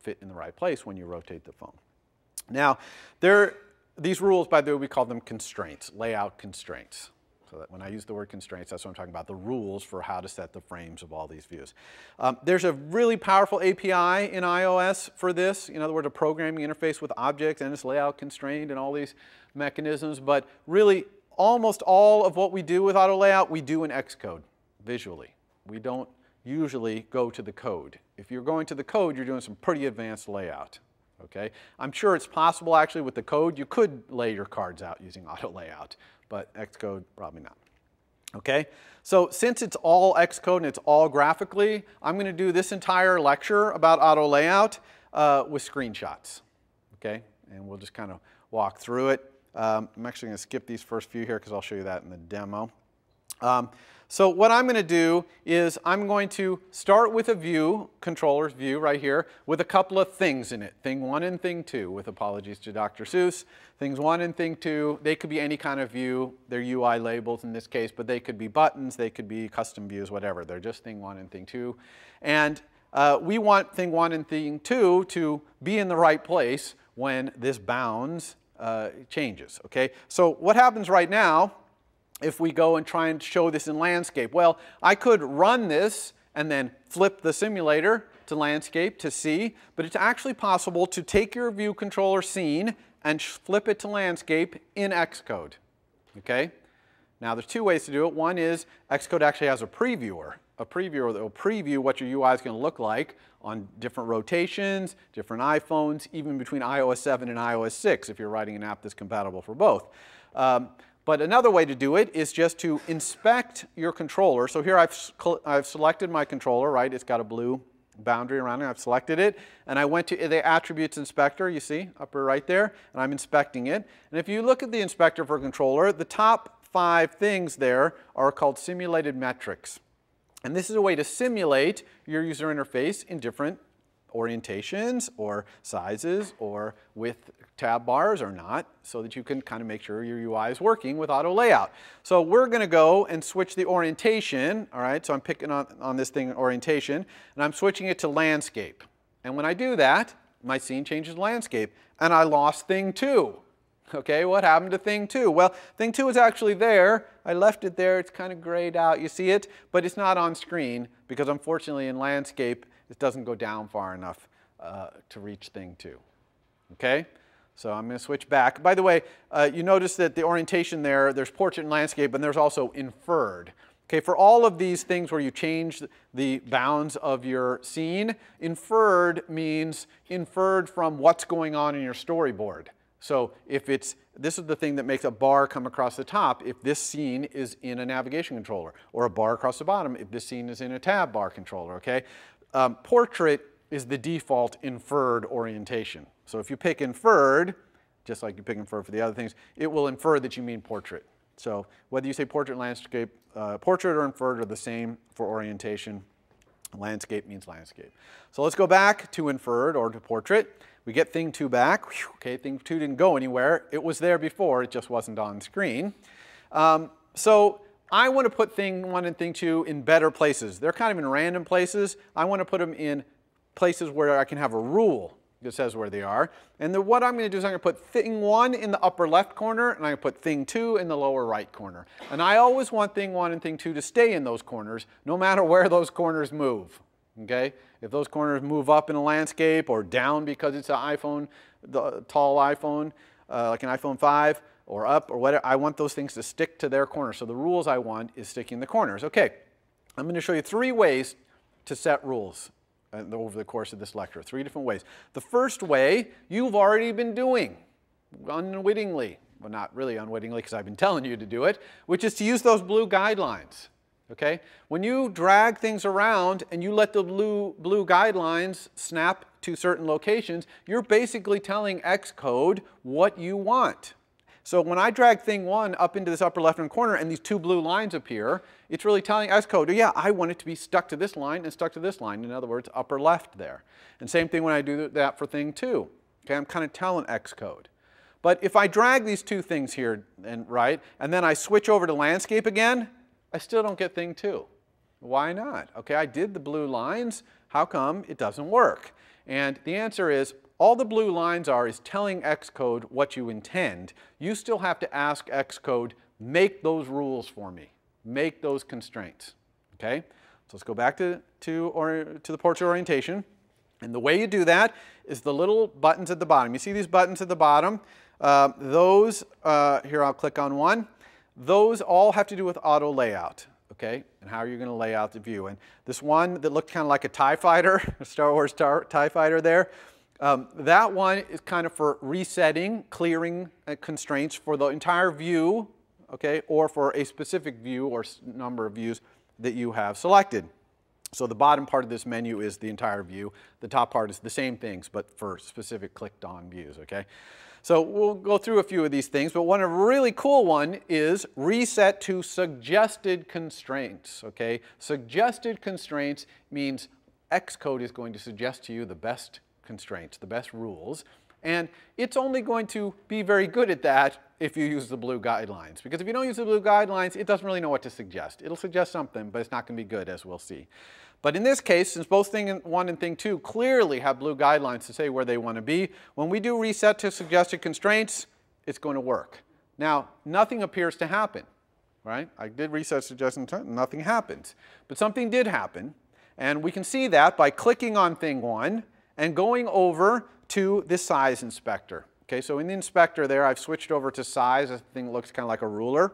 fit in the right place when you rotate the phone. Now, these rules, by the way, we call them constraints, layout constraints. So that when I use the word constraints, that's what I'm talking about, the rules for how to set the frames of all these views. There's a really powerful API in iOS for this. In other words, a programming interface with objects and it's layout constrained and all these mechanisms. But really, almost all of what we do with auto layout, we do in Xcode visually. We don't usually go to the code. If you're going to the code, you're doing some pretty advanced layout. Okay? I'm sure it's possible actually with the code you could lay your cards out using auto layout, but Xcode probably not. Okay? So since it's all Xcode and it's all graphically, I'm going to do this entire lecture about auto layout with screenshots. Okay? And we'll just kind of walk through it. I'm actually going to skip these first few here because I'll show you that in the demo. So what I'm going to do is I'm going to start with a view, controller's view right here, with a couple of things in it. Thing 1 and thing 2, with apologies to Dr. Seuss. Things 1 and thing 2, they could be any kind of view. They're UI labels in this case, but they could be buttons, they could be custom views, whatever. They're just thing 1 and thing 2. And we want thing 1 and thing 2 to be in the right place when this bounds changes. Okay? So what happens right now, if we go and try and show this in landscape? Well, I could run this and then flip the simulator to landscape to see, but it's actually possible to take your view controller scene and flip it to landscape in Xcode. Okay? Now there's two ways to do it. One is Xcode actually has a previewer that will preview what your UI is going to look like on different rotations, different iPhones, even between iOS 7 and iOS 6 if you're writing an app that's compatible for both. But another way to do it is just to inspect your controller. So here I've selected my controller, right? It's got a blue boundary around it. I've selected it. And I went to the attributes inspector, you see, upper right there. And I'm inspecting it. And if you look at the inspector for a controller, the top 5 things there are called simulated metrics. And this is a way to simulate your user interface in different orientations or sizes or with tab bars or not, so that you can kind of make sure your UI is working with auto layout. So we're going to go and switch the orientation. All right, so I'm picking on this thing orientation, and I'm switching it to landscape. And when I do that, my scene changes to landscape, and I lost thing 2. Okay, what happened to thing 2? Well, thing 2 is actually there. I left it there. It's kind of grayed out. You see it, but it's not on screen because unfortunately in landscape it doesn't go down far enough to reach thing 2. Okay? So I'm going to switch back. By the way, you notice that the orientation there's portrait and landscape, and there's also inferred. Okay, for all of these things where you change the bounds of your scene, inferred means inferred from what's going on in your storyboard. So if this is the thing that makes a bar come across the top if this scene is in a navigation controller, or a bar across the bottom if this scene is in a tab bar controller, okay? Portrait is the default inferred orientation. So if you pick inferred, just like you pick inferred for the other things, it will infer that you mean portrait. So whether you say portrait, landscape, portrait or inferred are the same for orientation. Landscape means landscape. So let's go back to inferred or to portrait. We get thing 2 back. Whew, okay, thing 2 didn't go anywhere. It was there before, it just wasn't on screen. So I want to put thing 1 and thing 2 in better places. They're kind of in random places. I want to put them in places where I can have a rule that says where they are. And then what I'm going to do is I'm going to put thing 1 in the upper left corner, and I'm going to put thing 2 in the lower right corner. And I always want thing 1 and thing 2 to stay in those corners, no matter where those corners move. Okay? If those corners move up in a landscape or down because it's an iPhone, the tall iPhone, like an iPhone 5, or up or whatever, I want those things to stick to their corners. So the rules I want is sticking the corners. Okay, I'm going to show you 3 ways to set rules over the course of this lecture. 3 different ways. The first way you've already been doing unwittingly. Well, not really unwittingly because I've been telling you to do it, which is to use those blue guidelines. Okay? When you drag things around and you let the blue guidelines snap to certain locations, you're basically telling Xcode what you want. So when I drag thing 1 up into this upper left-hand corner and these 2 blue lines appear, it's really telling Xcode, oh, yeah, I want it to be stuck to this line and stuck to this line. In other words, upper left there. And same thing when I do that for thing 2. Okay, I'm kind of telling Xcode. But if I drag these 2 things here and then I switch over to landscape again, I still don't get thing 2. Why not? Okay, I did the blue lines. How come it doesn't work? And the answer is, all the blue lines are is telling Xcode what you intend. You still have to ask Xcode, make those rules for me. Make those constraints. Okay? So let's go back to the portrait orientation. And the way you do that is the little buttons at the bottom. You see these buttons at the bottom? Here I'll click on one. Those all have to do with auto layout. Okay, and how are you going to lay out the view? And this one that looked kind of like a TIE fighter, a Star Wars TIE fighter there, that one is kind of for resetting, clearing constraints for the entire view, okay, or for a specific view or number of views that you have selected. So the bottom part of this menu is the entire view. The top part is the same things, but for specific clicked on views, okay? So we'll go through a few of these things, but one really cool one is reset to suggested constraints, okay? Suggested constraints means Xcode is going to suggest to you the best constraints, the best rules, and it's only going to be very good at that if you use the blue guidelines. Because if you don't use the blue guidelines, it doesn't really know what to suggest. It'll suggest something, but it's not going to be good, as we'll see. But in this case, since both thing 1 and thing 2 clearly have blue guidelines to say where they want to be, when we do reset to suggested constraints, it's going to work. Now, nothing appears to happen, right? I did reset suggested constraints, nothing happens. But something did happen, and we can see that by clicking on thing 1 and going over to the size inspector. Okay, so in the inspector there, I've switched over to size. This thing looks kind of like a ruler.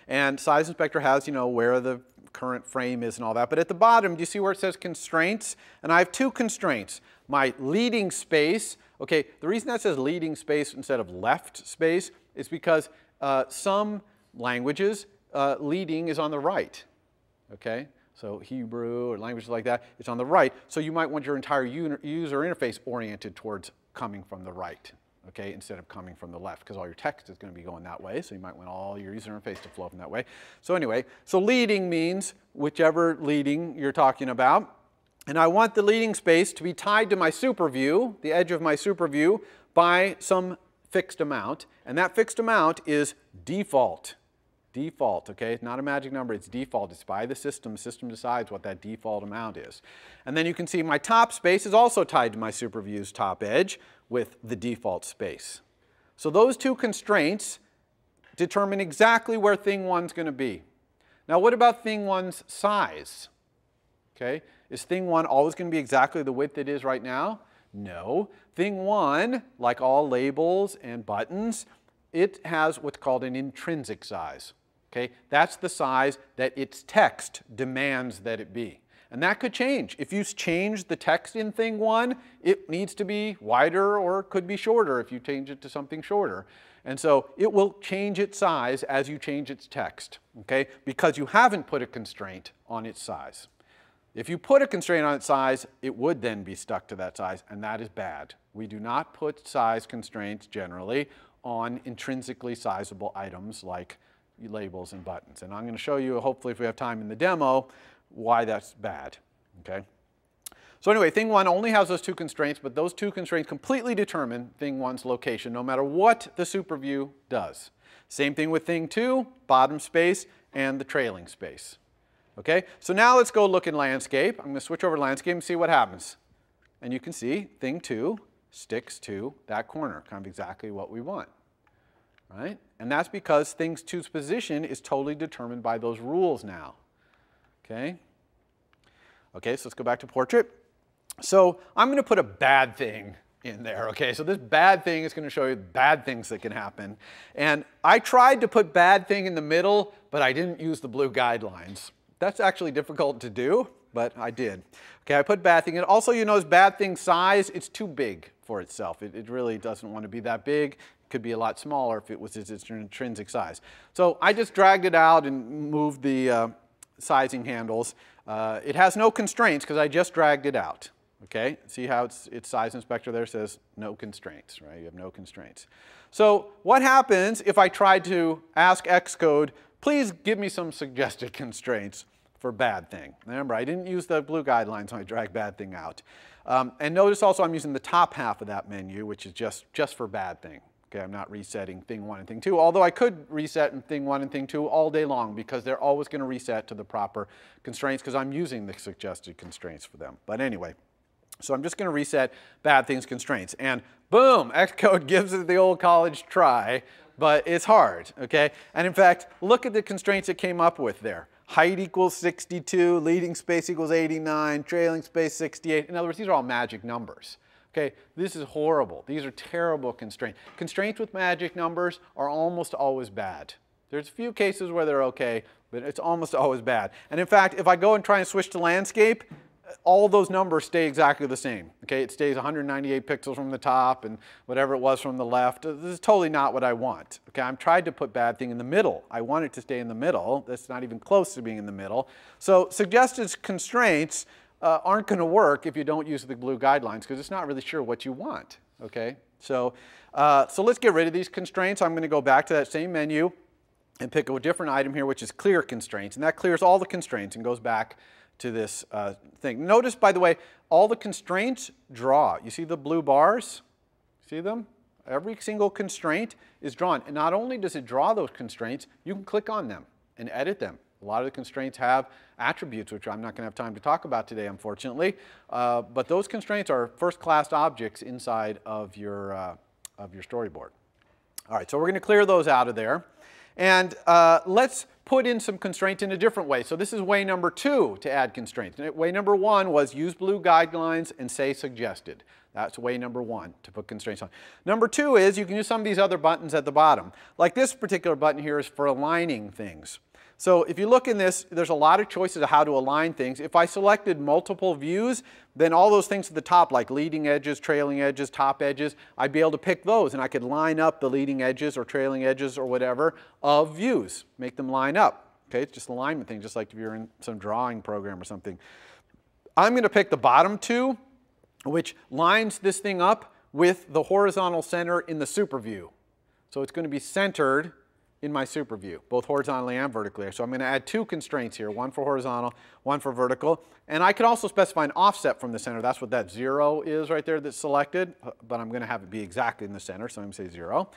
And size inspector has, you know, where the current frame is and all that. But at the bottom, do you see where it says constraints? And I have two constraints. My leading space, okay, the reason that says leading space instead of left space is because some languages, leading is on the right, okay? So Hebrew or languages like that, it's on the right. So you might want your entire user interface oriented towards coming from the right, okay, instead of coming from the left, because all your text is going to be going that way. So you might want all your user interface to flow from that way. So anyway, so leading means whichever leading you're talking about. And I want the leading space to be tied to my super view, the edge of my super view, by some fixed amount. And that fixed amount is default. Default, okay? It's not a magic number, it's default. It's by the system. The system decides what that default amount is. And then you can see my top space is also tied to my super view's top edge with the default space. So those two constraints determine exactly where thing 1's going to be. Now what about thing 1's size? Okay? Is thing 1 always going to be exactly the width it is right now? No. Thing 1, like all labels and buttons, it has what's called an intrinsic size. Okay? That's the size that its text demands that it be. And that could change. If you change the text in thing 1, it needs to be wider or could be shorter if you change it to something shorter. And so it will change its size as you change its text, okay? Because you haven't put a constraint on its size. If you put a constraint on its size, it would then be stuck to that size, and that is bad. We do not put size constraints generally on intrinsically sizable items like labels and buttons. And I'm going to show you, hopefully if we have time in the demo, why that's bad, okay? So anyway, thing 1 only has those two constraints, but those two constraints completely determine thing 1's location, no matter what the super view does. Same thing with thing 2, bottom space and the trailing space, okay? So now let's go look in landscape. I'm going to switch over to landscape and see what happens. And you can see thing 2 sticks to that corner, kind of exactly what we want, right? And that's because thing 2's position is totally determined by those rules now, okay? Okay, so let's go back to portrait. So I'm going to put a bad thing in there, okay? So this bad thing is going to show you bad things that can happen. And I tried to put bad thing in the middle, but I didn't use the blue guidelines. That's actually difficult to do, but I did. Okay, I put bad thing in. Also, you notice bad thing size, it's too big for itself. It really doesn't want to be that big. It could be a lot smaller if it was its intrinsic size. So I just dragged it out and moved the sizing handles. It has no constraints because I just dragged it out. Okay, see how its size inspector there says no constraints, right? You have no constraints. So what happens if I try to ask Xcode, please give me some suggested constraints for bad thing? Remember, I didn't use the blue guidelines when I dragged bad thing out. And notice also I'm using the top half of that menu, which is just for bad thing. Okay, I'm not resetting thing 1 and thing 2, although I could reset in thing 1 and thing 2 all day long because they're always going to reset to the proper constraints because I'm using the suggested constraints for them. But anyway. So I'm just going to reset bad things constraints. And boom, Xcode gives it the old college try, but it's hard, okay? And in fact, look at the constraints it came up with there. Height equals 62, leading space equals 89, trailing space 68. In other words, these are all magic numbers. Okay, this is horrible. These are terrible constraints. Constraints with magic numbers are almost always bad. There's a few cases where they're okay, but it's almost always bad. And in fact, if I go and try and switch to landscape, all those numbers stay exactly the same. Okay, it stays 198 pixels from the top and whatever it was from the left. This is totally not what I want. Okay, I'm trying to put bad thing in the middle. I want it to stay in the middle. That's not even close to being in the middle. So suggested constraints aren't going to work if you don't use the glue guidelines because it's not really sure what you want. Okay, so let's get rid of these constraints. I'm going to go back to that same menu and pick a different item here, which is clear constraints, and that clears all the constraints and goes back to this thing. Notice, by the way, all the constraints draw. You see the blue bars? See them? Every single constraint is drawn. And not only does it draw those constraints, you can click on them and edit them. A lot of the constraints have attributes, which I'm not going to have time to talk about today, unfortunately. But those constraints are first-class objects inside of your storyboard. All right, so we're going to clear those out of there. And let's put in some constraints in a different way. So this is way number 2 to add constraints. Way number 1 was use blue guidelines and say suggested. That's way number 1 to put constraints on. Number 2 is you can use some of these other buttons at the bottom. Like this particular button here is for aligning things. So if you look in this, there's a lot of choices of how to align things. If I selected multiple views, then all those things at the top, like leading edges, trailing edges, top edges, I'd be able to pick those, and I could line up the leading edges or trailing edges or whatever of views, make them line up. Okay, it's just an alignment thing, just like if you're in some drawing program or something. I'm going to pick the bottom 2, which lines this thing up with the horizontal center in the super view. So it's going to be centered in my super view, both horizontally and vertically. So I'm going to add 2 constraints here, one for horizontal, one for vertical. And I could also specify an offset from the center. That's what that 0 is right there that's selected, but I'm going to have it be exactly in the center, so I'm going to say 0.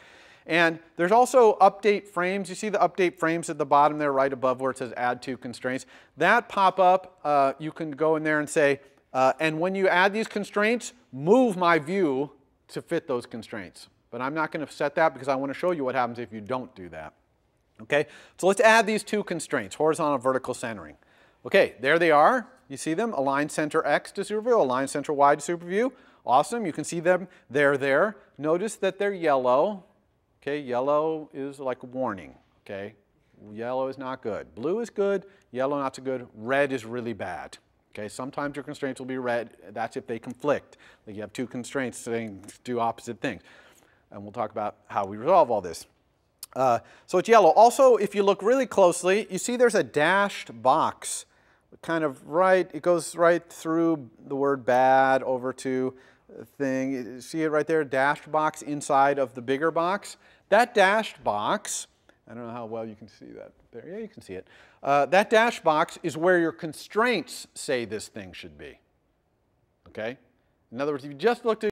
And there's also update frames. You see the update frames at the bottom there right above where it says add 2 constraints. That pop up, you can go in there and say, and when you add these constraints, move my view to fit those constraints. But I'm not going to set that because I want to show you what happens if you don't do that. Okay, so let's add these 2 constraints, horizontal and vertical centering. Okay, there they are. You see them? Align center X to super view, align center Y to super view. Awesome, you can see them. They're there. Notice that they're yellow. Okay, yellow is like a warning. Okay, yellow is not good. Blue is good, yellow not so good. Red is really bad. Okay, sometimes your constraints will be red. That's if they conflict. Like you have 2 constraints saying do opposite things. And we'll talk about how we resolve all this. So it's yellow. Also, if you look really closely, you see there's a dashed box. Kind of right, it goes right through the word bad over to the thing. You see it right there, dashed box inside of the bigger box. That dashed box, I don't know how well you can see that there. Yeah, you can see it. That dashed box is where your constraints say this thing should be. Okay? In other words, if you just looked at